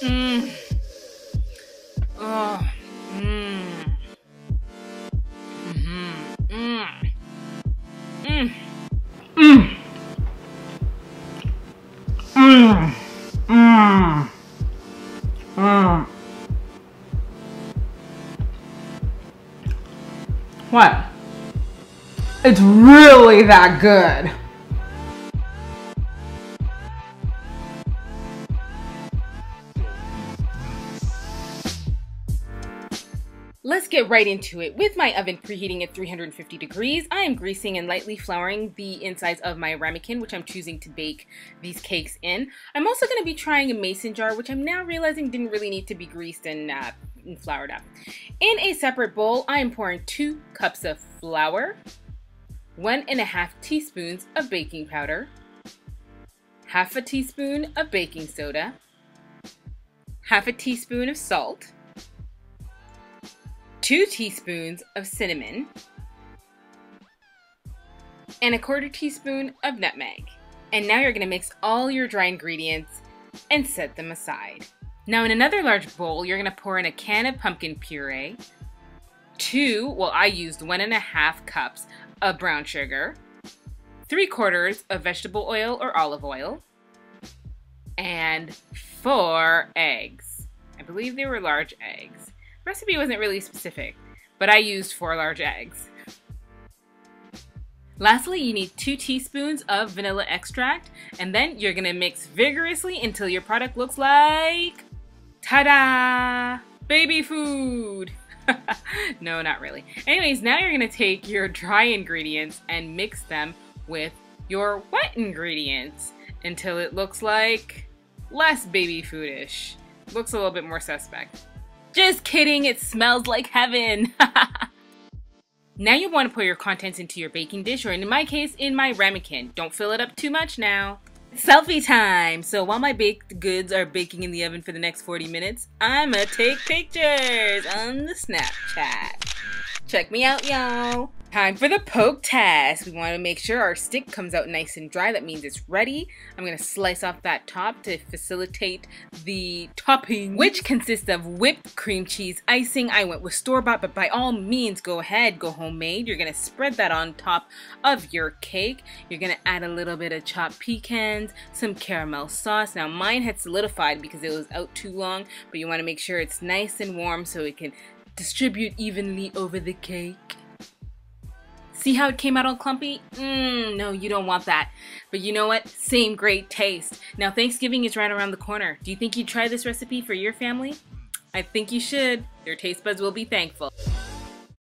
Mmm. Oh. Mmm. Mmm. Mmm. Mmm. Mmm. Mmm. Mmm. What? It's really that good. Let's get right into it. With my oven preheating at 350 degrees, I am greasing and lightly flouring the insides of my ramekin, which I'm choosing to bake these cakes in. I'm also going to be trying a mason jar, which I'm now realizing didn't really need to be greased and floured up. In a separate bowl, I am pouring 2 cups of flour, 1.5 teaspoons of baking powder, half a teaspoon of baking soda, half a teaspoon of salt, 2 teaspoons of cinnamon, and 1/4 teaspoon of nutmeg. And now you're going to mix all your dry ingredients and set them aside. Now in another large bowl, you're going to pour in a can of pumpkin puree, I used 1.5 cups of brown sugar, 3/4 of vegetable oil or olive oil, and 4 eggs. I believe they were large eggs. The recipe wasn't really specific, but I used 4 large eggs. Lastly, you need 2 teaspoons of vanilla extract, and then you're gonna mix vigorously until your product looks like, ta-da! Baby food! No, not really. Anyways, now you're gonna take your dry ingredients and mix them with your wet ingredients until it looks like less baby foodish. Looks a little bit more suspect. Just kidding, it smells like heaven! Now you want to pour your contents into your baking dish, or in my case, in my ramekin. Don't fill it up too much now. Selfie time! So while my baked goods are baking in the oven for the next 40 minutes, I'ma take pictures on the Snapchat. Check me out, y'all! Time for the poke test. We want to make sure our stick comes out nice and dry. That means it's ready. I'm going to slice off that top to facilitate the topping, which consists of whipped cream cheese icing. I went with store-bought, but by all means, go ahead, go homemade. You're going to spread that on top of your cake. You're going to add a little bit of chopped pecans, some caramel sauce. Now mine had solidified because it was out too long, but you want to make sure it's nice and warm so it can distribute evenly over the cake. See how it came out all clumpy? No, you don't want that. But you know what? Same great taste. Now Thanksgiving is right around the corner. Do you think you'd try this recipe for your family? I think you should. Their taste buds will be thankful.